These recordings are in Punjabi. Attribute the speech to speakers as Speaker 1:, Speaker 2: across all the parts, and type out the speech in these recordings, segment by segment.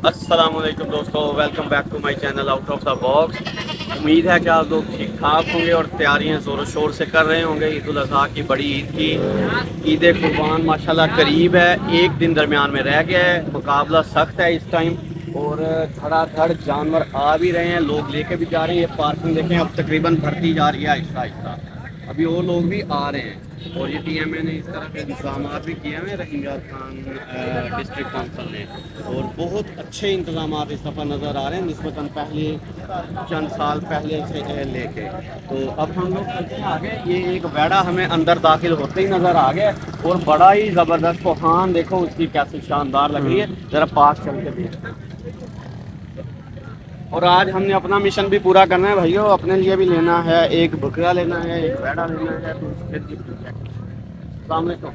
Speaker 1: अस्सलाम वालेकुम दोस्तों, welcome back to my channel out of the box. उम्मीद है कि आप लोग ठीक ठाक होंगे और तैयारियां ज़ोर शोर से कर रहे होंगे। ईद उल अज़हा की बड़ी ईद की ईद कुर्बान माशाल्लाह करीब है, एक दिन दरमियान में रह गया है। मुकाबला सख्त है इस टाइम और धड़ाधड़ जानवर आ भी रहे हैं, लोग लेके भी जा रहे हैं। ये पार्किंग देखें अब तकरीबन भरती जा रही है आहिस्ता आहिस्ता, अभी और लोग भी आ रहे हैं। और ये TMA ने इस तरह के इंतजाम भी किए हैं रहीमयाद खान डिस्ट्रिक्ट काउंसिल ने, और बहुत अच्छे इंतजाम इस दफ़ा नज़र आ रहे हैं निस्बतन पहले चंद साल पहले से लेके। तो अब हम लोग चलते हैं आगे। ये एक वेड़ा हमें अंदर दाखिल होते ही नज़र आ गया और बड़ा ही ज़बरदस्त कोहान देखो उसकी कैसी शानदार लग रही है, ज़रा पास चल के देखते हैं। और आज हमने अपना मिशन भी पूरा करना है भाइयों, अपने लिए भी लेना है, एक बकरा लेना है, एक वेड़ा लेना है। तो उसके लिए अस्सलाम वालेकुम।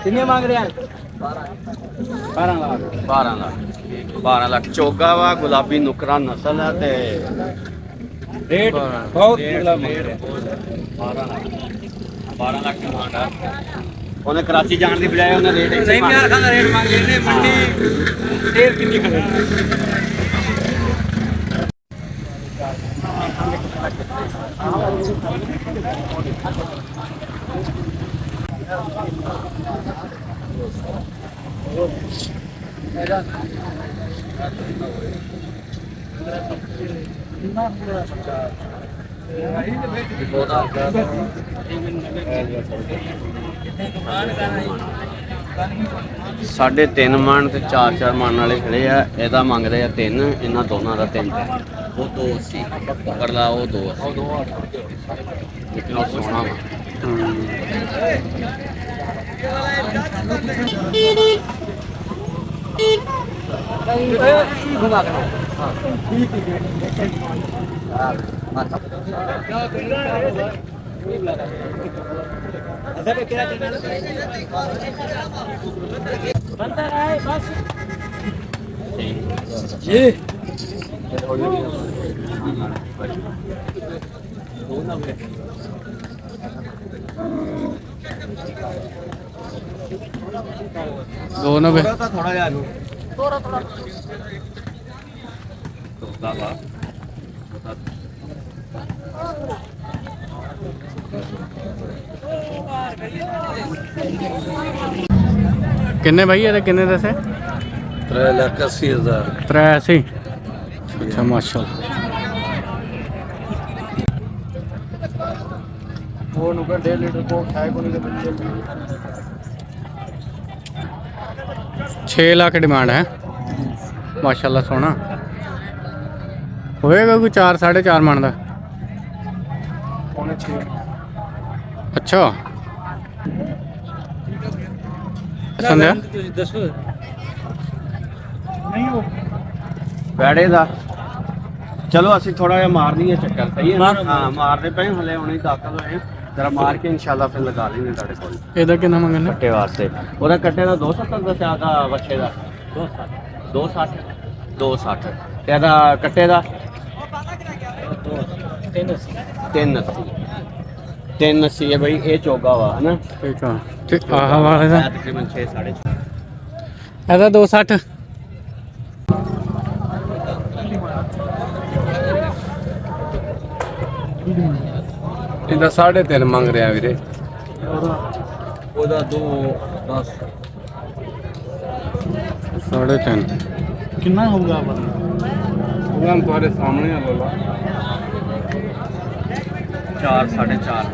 Speaker 2: कितने मांग रहे हैं? 12 लाख।
Speaker 1: 12 लाख 12 लाख चोगा वा गुलाबी नुकरा नस्ल है ते
Speaker 2: रेट बहुत मतलब मांग रहे हैं।
Speaker 1: 12 लाख डिमांड है। उन्हें कराची जाने की बजाय उन्हें रेट
Speaker 2: नहीं यार खाना रेट मांग रहे हैं मंडी शेर कितनी खरीद
Speaker 1: साढ़े 3 मन ते 4 मन वाले खड़े आ। एदा मंग रहे हैं 3, इन्होंने दोनों का 3 वो 280 पकड़ ला, वो 280 लेकिन वो सोना
Speaker 2: ये
Speaker 1: दो नब्बे थोड़ा यार
Speaker 3: किन्ने भाई ये किन्ने दसे
Speaker 2: 3,80,000।
Speaker 3: 83। अच्छा माशाल्लाह।
Speaker 2: वो नुका 1.5 लीटर को खाए को नहीं बच्चे
Speaker 3: 6 लाख डिमांड है माशाल्लाह। सोना होएगा कोई 4 4.5 मन का।
Speaker 2: पौने 6।
Speaker 3: अच्छा संध्या
Speaker 2: दसो नहीं हो
Speaker 1: बैठे दा चलो असि थोड़ा जिहा मार दिए चक्कर, सही है ना? हाँ मारते पे हले हुणे दाखिल होए, जरा मार के इंशाल्लाह फिर लगा लेंगे तेरे कोल।
Speaker 3: ਇਹਦਾ ਕਿੰਨਾ ਮੰਗਣਾ?
Speaker 1: कट्टे वास्ते ਉਹਦਾ कट्टे ਦਾ 270 ਦੱਸਿਆ ਦਾ, ਵੱਛੇ ਦਾ 260 260 ਤੇ ਇਹਦਾ कट्टे ਦਾ 380 है भाई। ये चोगा वा है ना,
Speaker 3: ਠੀਕ ਆ ਤੇ ਆਹ ਵਾਲੇ ਦਾ
Speaker 1: तकरीबन 6 6.5।
Speaker 3: ਇਹਦਾ 260।
Speaker 2: ਇਹਦਾ 3.5 ਮੰਗ ਰਿਹਾ ਵੀਰੇ।
Speaker 1: ਉਹਦਾ 210
Speaker 3: 3.5
Speaker 2: ਕਿੰਨਾ ਹੋਊਗਾ ਆਪਣਾ?
Speaker 3: ਉਹਨਾਂ ਤੁਹਾਡੇ ਸਾਹਮਣੇ ਆ ਲੋਲਾ
Speaker 1: 4 4.5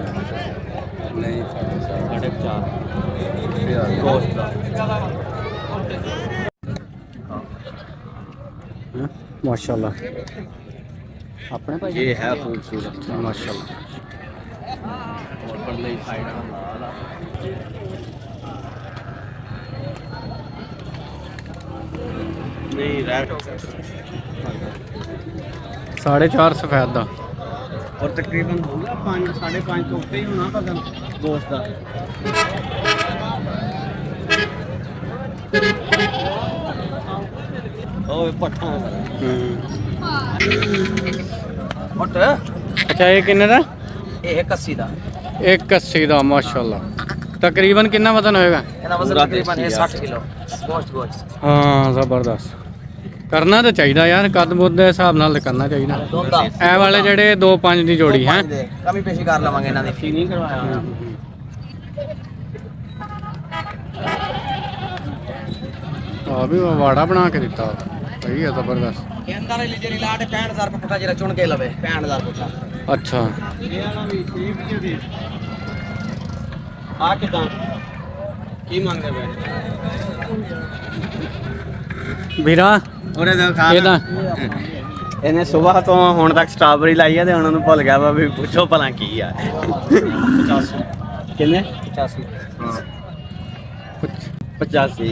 Speaker 2: ਨਹੀਂ
Speaker 1: 4.5
Speaker 3: माशाल्लाह। अपने भाई
Speaker 1: ये है खूबसूरत
Speaker 3: माशाल्लाह।
Speaker 1: और परले साइड नहीं रेड
Speaker 3: 4.5 सफेद दा
Speaker 1: और तकरीबन होगा 5 5.5 तो ऊपर ही होना बदन गोश्त का। ओ पट्ठा
Speaker 2: ਮੁੱਟ
Speaker 3: ਅੱਛਾ ਇਹ ਕਿੰਨੇ ਦਾ?
Speaker 2: ਇਹ 81 ਦਾ
Speaker 3: 180 ਦਾ ਮਾਸ਼ਾਅੱਲਾ। ਤਕਰੀਬਨ ਕਿੰਨਾ ਵਜ਼ਨ ਹੋਏਗਾ?
Speaker 2: ਇਹਦਾ ਵਜ਼ਨ ਤਕਰੀਬਨ 60 ਕਿਲੋ ਗੋਸ਼ਤ
Speaker 3: ਹਾਂ ਜ਼ਬਰਦਸਤ। ਕਰਨਾ ਤਾਂ ਚਾਹੀਦਾ ਯਾਰ, ਕੱਦ ਬੁੱਧ ਦੇ ਹਿਸਾਬ ਨਾਲ ਤਾਂ ਕਰਨਾ ਚਾਹੀਦਾ।
Speaker 2: ਦੁੱਧ ਦਾ
Speaker 3: ਇਹ ਵਾਲੇ ਜਿਹੜੇ 2-5 ਦੀ ਜੋੜੀ ਹੈ।
Speaker 2: ਕਮੀ ਪੇਸ਼ੀ ਕਰ ਲਵਾਂਗੇ ਇਹਨਾਂ ਦੀ
Speaker 1: ਫੀ ਨਹੀਂ ਕਰਵਾਇਆ।
Speaker 3: ਆ ਵੀ ਵਾੜਾ ਬਣਾ ਕੇ ਦਿੱਤਾ, ਸਹੀ ਹੈ ਜ਼ਬਰਦਸਤ।
Speaker 2: ਇਹ ਅੰਦਰ ਵਾਲੀ ਜਿਹੜੀ ਲਾਟ 65000 ਰੁਪਏ ਪੁੱਠਾ ਜਿਹੜਾ ਚੁਣ ਕੇ ਲਵੇ 65000 ਪੁੱਠਾ।
Speaker 3: ਅੱਛਾ
Speaker 1: ਇਹ ਵਾਲਾ ਵੀ ਸ਼ਰੀਫ ਜੀ ਦੀ ਆ ਕਿਦਾਂ ਕੀ ਮੰਗਦੇ ਪਏ
Speaker 3: ਵੀਰਾ?
Speaker 1: ਉਹਨੇ ਤਾਂ ਖਾ
Speaker 3: ਇਹਦਾ
Speaker 1: ਇਹਨੇ ਸਵੇਰ ਤੋਂ ਹੁਣ ਤੱਕ ਸਟ੍ਰਾਬੇਰੀ ਲਾਈ ਆ ਤੇ ਉਹਨਾਂ ਨੂੰ ਭੁੱਲ ਗਿਆ ਵਾ ਵੀ ਪੁੱਛੋ ਭਲਾ ਕੀ ਆ।
Speaker 2: 85
Speaker 1: ਕਿੰਨੇ?
Speaker 2: 85
Speaker 1: ਹਾਂ 85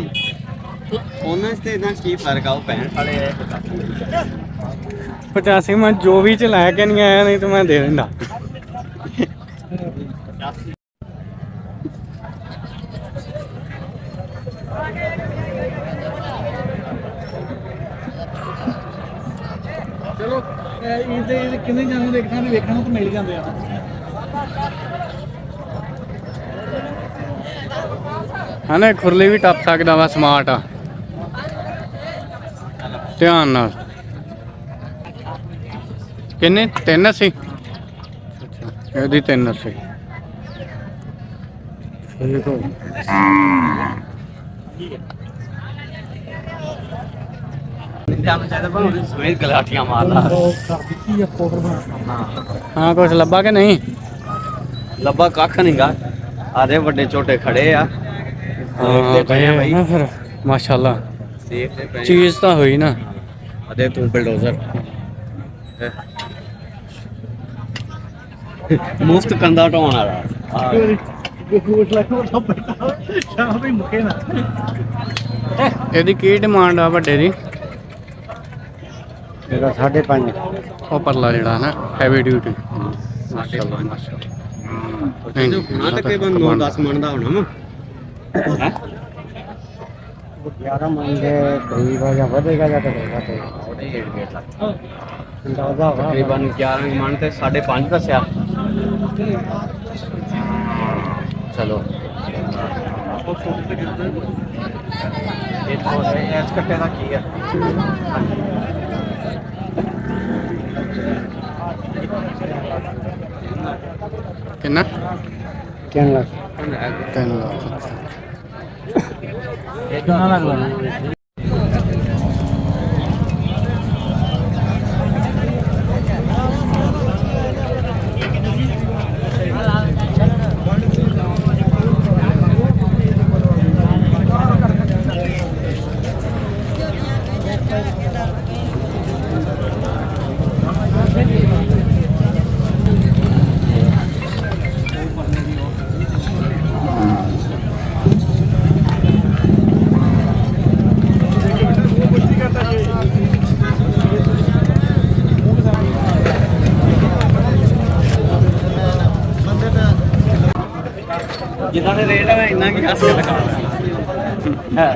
Speaker 1: ਉਹਨਾਂ ਤੇ ਇਦਾਂ ਕੀ ਫਰਕ ਆ? ਉਹ 65 ਵਾਲੇ ਆ
Speaker 3: 85 ਮੈਂ ਜੋ ਵੀ ਚ ਲੈ ਕੇ ਨਹੀਂ ਆਇਆ, ਨਹੀਂ ਤਾਂ ਮੈਂ ਦੇ ਦਿੰਦਾ।
Speaker 2: ਚਲੋ ਇਹਦੇ ਕਿੰਨੇ ਜਾਨੂੰ ਦੇਖਣਾ ਤੇ ਵੇਖਣਾ ਤਾਂ ਮਿਲ ਜਾਂਦੇ ਆ।
Speaker 3: ਹਨਾ ਖੁਰਲੀ ਵੀ ਟੱਪ ਸਕਦਾ ਵਾ, ਸਮਾਰਟ ਆ। ਧਿਆਨ ਨਾਲ। ਕਿੰਨੇ? 380। ਇਹਦੀ 380 ਠੀਕ ਹੋ।
Speaker 1: ਜਾਨ ਚਾਹੀਦਾ ਪਰ ਉਹਨੇ ਸਵੇਰ ਗਲਾਟੀਆਂ ਮਾਰਦਾ।
Speaker 3: ਹਾਂ ਕੁਛ ਲੱਭਾ ਕਿ ਨਹੀਂ?
Speaker 1: ਲੱਭਾ ਕੱਖ ਨਹੀਂਗਾ। ਆਦੇ ਵੱਡੇ ਛੋਟੇ ਖੜੇ ਆ।
Speaker 3: ਹਾਂ ਭਾਈ ਨਾ ਫਿਰ ਮਾਸ਼ਾਅੱਲਾ
Speaker 1: ਦੇਖਦੇ ਪਏ
Speaker 3: ਚੀਜ਼ ਤਾਂ ਹੋਈ ਨਾ।
Speaker 1: ਅਦੇ ਤੂੰ ਬਲਡੋਜ਼ਰ ਮੁਫਤ ਕੰਦਾ ਢਾਉਣ ਵਾਲਾ।
Speaker 3: ਇਹਦੀ ਕੀ ਡਿਮਾਂਡ ਆ ਵੱਡੇ ਦੀ?
Speaker 2: ਇਹਦਾ 5.5
Speaker 3: ਉਹ ਪਰਲਾ ਜਿਹੜਾ ਨਾ ਹੈਵੀ ਡਿਊਟੀ।
Speaker 1: ਮਾਸ਼ਾਅੱਲਾ
Speaker 3: ਮਾਸ਼ਾਅੱਲਾ।
Speaker 1: ਨਹੀਂ ਨਾ ਤਕਰੀਬਨ 9-10 ਮਣ ਦਾ ਹੋਣਾ ਵਾ। ਹੈ
Speaker 2: 11 ਮਣ ਦੇ ਕਰੀਬ ਆ ਜਾਂ ਵਧੇਗਾ ਜਾਂ ਘਟੇਗਾ ਤੇ ਅੰਦਾਜ਼ਾ ਵਾ
Speaker 1: ਤਕਰੀਬਨ 11 ਮਣ ਤੇ 5.5 ਦੱਸਿਆ। ਚਲੋ ਇਹ ਤੋਂ ਇਸ ਕੱਟੇ ਦਾ ਕੀ ਹੈ?
Speaker 3: ਕਿੰਨਾ?
Speaker 2: 3 ਲੱਖ
Speaker 3: 3 ਲੱਖ।
Speaker 2: ਕਿੰਨਾ ਲੱਗਦਾ?
Speaker 1: ਜਿੱਦਾਂ ਦੇ ਰੇਟ ਹੈ ਇੰਨਾ ਕੀ ਹੱਸ ਕੇ ਦਿਖਾਉਣਾ ਹੈ।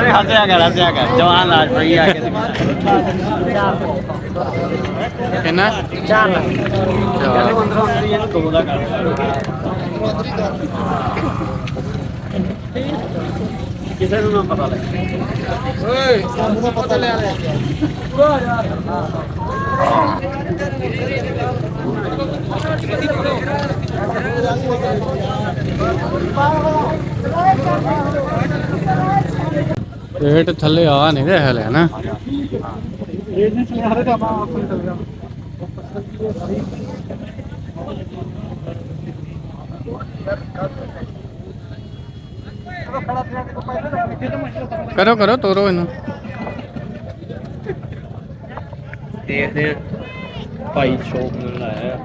Speaker 1: ਅਰੇ ਹੱਸਿਆ ਕਰ ਜਵਾਨ ਲਾਜ ਪਈ ਆ ਕੇ
Speaker 3: ਕਿੰਨਾ?
Speaker 2: 4 ਲੱਖ
Speaker 1: ਚਲੋ ਅੰਦਰ ਹੁੰਦੀ ਇਹਨੂੰ ਦੋ ਦਾ ਕਰ ਕਿਸੇ ਨੂੰ ਨਾ ਪਤਾ ਲੱਗੇ।
Speaker 2: ਓਏ ਸਾਨੂੰ ਤਾਂ ਪਤਾ ਲੈ ਲਿਆ ਪੂਰਾ ਯਾਰ।
Speaker 3: ਰੇਟ ਥੱਲੇ ਆ ਨਹੀਂ ਰਿਹਾ ਹਲੇ ਨਾ।
Speaker 2: ਇਹ ਨਹੀਂ ਚਲਾ ਰਿਹਾ ਤਾਂ ਆਪਾਂ ਚੱਲ ਗਿਆ।
Speaker 3: ਕਰੋ ਕਰੋ ਤੋਰੋ ਇਹਨੂੰ।
Speaker 1: ਦੇਖਦੇ ਆ ਭਾਈ ਸ਼ੌਕ ਨਾਲ ਆਇਆ।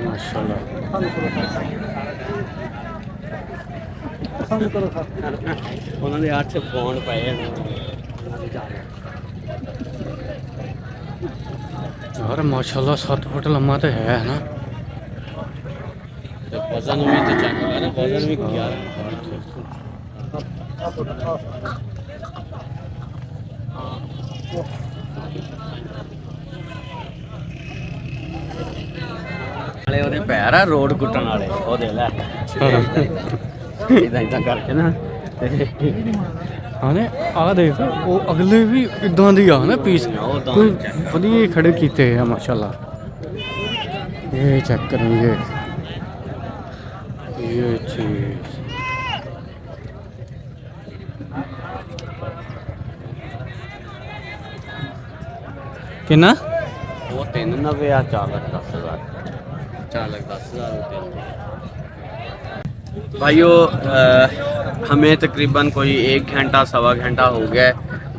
Speaker 3: ਮਾਸ਼ਾਅੱਲਾ।
Speaker 1: ਉਹਨਾਂ ਦੇ 8 ਬੌਂਡ ਪਏ ਹਨ।
Speaker 3: ਯਾਰ ਮਾਸ਼ਾਅੱਲਾ 7 ਫੁੱਟ ਲੰਮਾ ਤੇ ਹੈ ਨਾ।
Speaker 1: ਤੇ ਵਜ਼ਨ ਵੀ ਤੇ ਚੰਗਾ ਹੈ ਨਾ, ਵਜ਼ਨ ਵੀ 11 ਨਾਲੇ ਉਹਦੇ ਪੈਰ ਆ ਰੋਡ ਕੁੱਟਣ ਵਾਲੇ ਉਹ ਦੇ ਲੈ ਇਦਾਂ ਕਰਕੇ ਨਾ
Speaker 3: ਹਾਂ ਨੇ ਆ ਦੇਖ ਉਹ ਅਗਲੇ ਵੀ ਇਦਾਂ ਦੀ ਆ ਨਾ ਪੀਸ ਕੋਈ ਵਧੀਆ ਖੜੇ ਕੀਤੇ ਆ ਮਾਸ਼ਾਅੱਲਾ ਇਹ ਚੈੱਕ ਕਰਾਂਗੇ ਇਹ ਚੀਜ਼ कितना
Speaker 1: वो 390 या 4,10,000 4,10,000 भाइयों हमें तकरीबन कोई 1 घंटा सवा घंटा हो गया है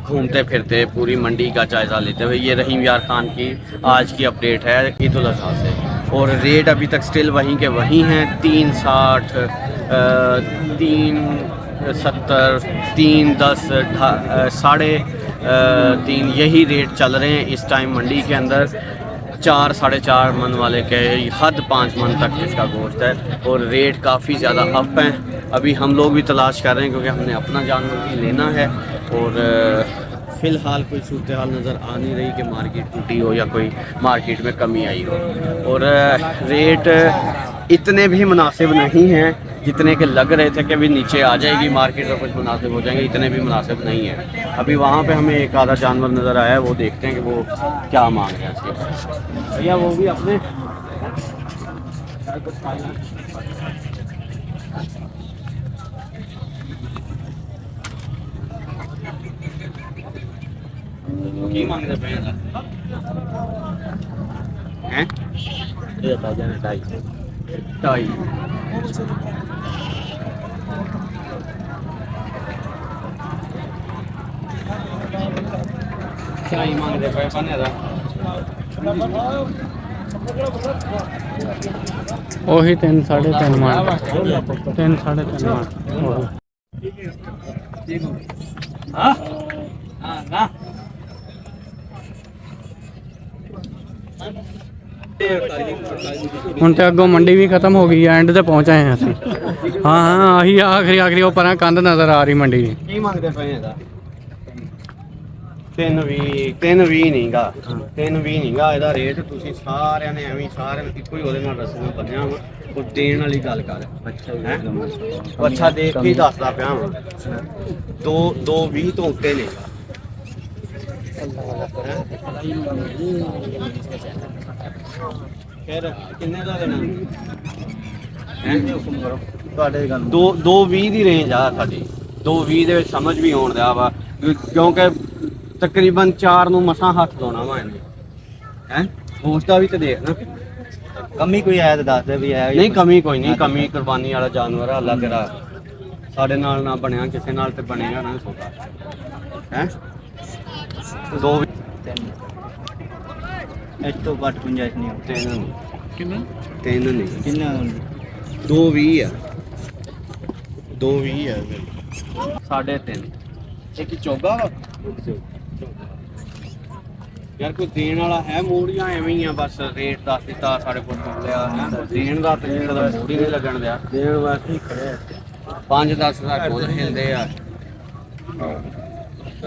Speaker 1: घूमते फिरते पूरी मंडी का जायज़ा लेते हुए। ये रहीम यार खान की आज की अपडेट है ईद उल अज़हा से, और रेट अभी तक स्टिल वहीं के वहीं हैं। 360 370 310 3.5 यही रेट चल रहे हैं इस टाइम मंडी के अंदर। 4 साढ़े 4 मन वाले के हद 5 मन तक इसका गोश्त है, और रेट काफ़ी ज़्यादा अप हैं। अभी हम लोग भी तलाश कर रहे हैं क्योंकि हमने अपना जानवर भी लेना है, और फ़िलहाल कोई सूरत हाल नज़र आ नहीं रही कि मार्केट टूटी हो या कोई मार्केट में कमी आई हो। और रेट इतने भी मुनासिब नहीं हैं जितने के लग रहे थे कि अभी नीचे आ जाएगी मार्केट और कुछ मुनासिब हो जाएंगे, इतने भी मुनासिब नहीं है। अभी वहाँ पे हमें एक आधा जानवर नज़र आया है, वो देखते हैं कि वो क्या मांग रहे हैं इसके। भैया वो भी अपने की मांग रहे हैं? ये बता जाने ढाई क्या ही मांग रहे पैसा नहीं था
Speaker 3: ਉਹੀ 3 3.5 मान 3 3.5 मान
Speaker 1: हाँ हाँ ना
Speaker 3: ਹੁਣ ਤੇ ਅੱਗੋਂ ਮੰਡੀ ਵੀ ਖਤਮ ਹੋ ਗਈ ਐਂਡ ਤੇ ਪਹੁੰਚ ਆਏ ਹਾਂ ਅਸੀਂ। ਹਾਂ ਹਾਂ ਆਹੀ ਆਖਰੀ ਉਹ ਪਰਾਂ ਕੰਧ ਨਜ਼ਰ ਆ ਰਹੀ ਮੰਡੀ ਦੀ।
Speaker 1: ਕੀ ਮੰਗਦੇ ਪਏ ਇਹਦਾ 320 ਨਹੀਂਗਾ 320 ਨਹੀਂਗਾ ਇਹਦਾ ਰੇਟ। ਤੁਸੀਂ ਸਾਰਿਆਂ ਨੇ ਐਵੇਂ ਸਾਰਿਆਂ ਨੂੰ ਇੱਕੋ ਹੀ ਉਹਦੇ ਨਾਲ ਰਸਮ ਬੰਨਿਆ ਵਾ, ਉਹ ਦੇਣ ਵਾਲੀ ਗੱਲ ਕਰ। ਅੱਛਾ ਦੇਖ ਕੇ ਹੀ ਦੱਸਦਾ ਪਿਆ ਵਾ 220 ਤੋਂ ਉੱਤੇ ਨਹੀਂਗਾ। ਫਿਰ ਕਿੰਨੇ ਦਾ ਦੇਣਾ ਹੈ? ਤੁਹਾਡੇ ਗੱਲ 220 ਦੀ ਰੇਂਜ ਆ ਸਾਡੀ। 220 ਦੇ ਵਿੱਚ ਸਮਝ ਵੀ ਆਉਣ ਦਿਆ ਵਾ, ਕਿਉਂਕਿ ਤਕਰੀਬਨ 4 ਨੂੰ ਮਸਾਂ ਹੱਥ ਲਾਉਣਾ ਵਾ ਇਹਨੇ ਹੈ। ਗੋਸ਼ਤ ਦਾ ਵੀ ਤੇ ਦੇਖ ਨਾ, ਕਮੀ ਕੋਈ ਆਇਆ ਤਾਂ ਦੱਸ ਦੇ ਵੀ ਆਇਆ। ਨਹੀਂ ਕਮੀ ਕੋਈ ਨਹੀਂ, ਕਮੀ ਕੁਰਬਾਨੀ ਵਾਲਾ ਜਾਨਵਰ ਆ। ਅੱਲਾ ਤੇਰਾ ਸਾਡੇ ਨਾਲ ਨਾ ਬਣਿਆ ਕਿਸੇ ਨਾਲ ਤੇ ਬਣੇਗਾ ਨਾ ਸੌਦਾ ਹੈ। 2 ਇਸ ਤੋਂ ਘੱਟ ਗੁੰਜਾਇਸ਼ ਨਹੀਂ। 3
Speaker 3: ਕਿੰਨਾ
Speaker 1: 3 ਨਹੀਂ
Speaker 2: ਕਿੰਨਾ
Speaker 1: 220 ਆ 220 ਆ 3.5 ਇਹ ਕੀ ਚੋਗਾ ਵਾ ਯਾਰ। ਕੋਈ ਦੇਣ ਵਾਲਾ ਹੈ ਮੋੜੀਆਂ ਐਵੇਂ ਹੀ ਆ ਬਸ। ਰੇਟ ਦੱਸ ਦਿੱਤਾ ਸਾਡੇ ਕੋਲ ਸੁਣ ਲਿਆ ਹੈ। ਦੇਣ ਦਾ ਤੇ ਜਿਹੜਾ ਮੋੜੀ ਨਹੀਂ ਲੱਗਣ ਦਿਆ। ਦੇਣ ਵਾਸਤੇ ਹੀ ਖੜੇ 5-10 ਹਜ਼ਾਰ ਕੋਲ ਹਿਲਦੇ ਆ।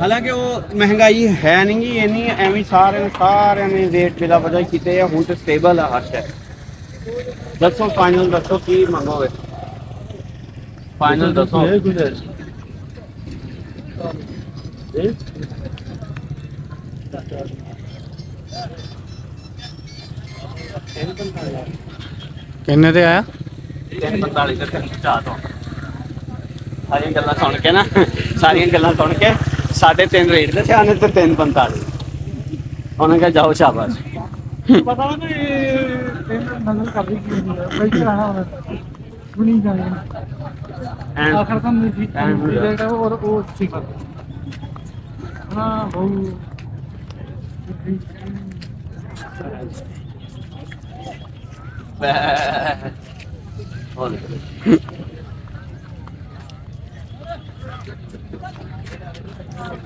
Speaker 1: ਹਾਲਾਂਕਿ ਉਹ ਮਹਿੰਗਾਈ ਹੈ ਨਹੀਂ ਗੀ ਇੰਨੀ, ਐਵੇਂ ਸਾਰਿਆਂ ਨੇ ਰੇਟ ਬਿਲਾ ਵਜ੍ਹਾ ਕੀਤੇ ਆ। ਹੁਣ ਤੇ ਸਟੇਬਲ ਆ ਹਰ ਸ਼ੈ। ਦੱਸੋ ਫਾਈਨਲ ਦੱਸੋ ਕੀ ਮੰਗੋਗੇ? ਫਾਈਨਲ ਦੱਸੋ।
Speaker 3: ਕਿੰਨੇ ਤੇ ਆਇਆ?
Speaker 1: 345 ਤੇ 350 ਤੋਂ। ਸਾਰੀਆਂ ਗੱਲਾਂ ਸੁਣ ਕੇ ਨਾ, ਸਾਰੀਆਂ ਗੱਲਾਂ ਸੁਣ ਕੇ 3.5 ਰੇਟ ਦੇ ਸਿਆਣੇ ਤੇ 345। ਉਹਨੇ ਕਿਹਾ ਜਾਓ ਸ਼ਾਬਾਸ਼।
Speaker 2: ਪਤਾ ਨਹੀਂ ਨਜ਼ਰ ਕਰ ਰਹੀ ਕੀ ਹੈ ਬੈਠੇ ਰਹਾ ਸੁਣੀ ਜਾਏ ਆਖਰ ਤਾਂ ਨਹੀਂ ਜਿਹੜਾ और वो ठीक है हाँ बहु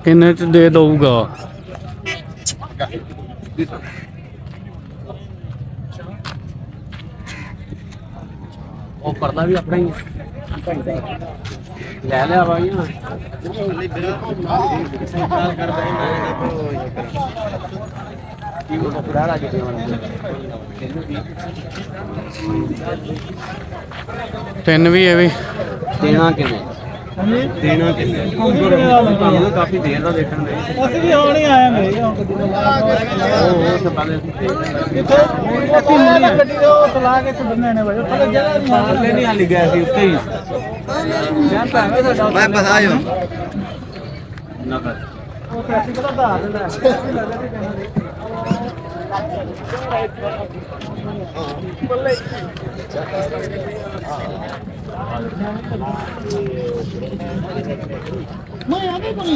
Speaker 3: ਕਿੰਨੇ ਚ ਦੇ ਦਊਗਾ?
Speaker 1: ਉਹ ਪਰਦਾ ਵੀ ਆਪਣਾ ਹੀ ਹੈ। ले लिया भाई ना
Speaker 3: ਤਿੰਨ ਵੀ ਇਹ ਵੀ
Speaker 1: देना किने
Speaker 2: ਹਾਂਜੀ
Speaker 1: देना किने काफी देर का देखने में
Speaker 2: ਅਸੀਂ ਵੀ ਹੁਣ ਹੀ ਆਏ ਮੈਂ ਕਦੀ
Speaker 1: तो पहले
Speaker 2: ਕਿੱਥੇ ਅਸੀਂ ਮੁੰਡੇ ਗੱਡੀ ਦੇ ਉਹ ਤਲਾ ਕੇ ਛੱਡਣੇ ਨੇ ਭਾਈ ਥੋੜਾ ਜਗ੍ਹਾ ਨਹੀਂ
Speaker 1: सामने नहीं हाली गया थी उसके ही मैं बता जो नगर
Speaker 2: ਉਹ ਟ੍ਰੈਫਿਕ ਦਾ ਆਧਾਰ ਦਿੰਦਾ ਹੈ ਮੈਂ ਆਵੇ ਕੋਈ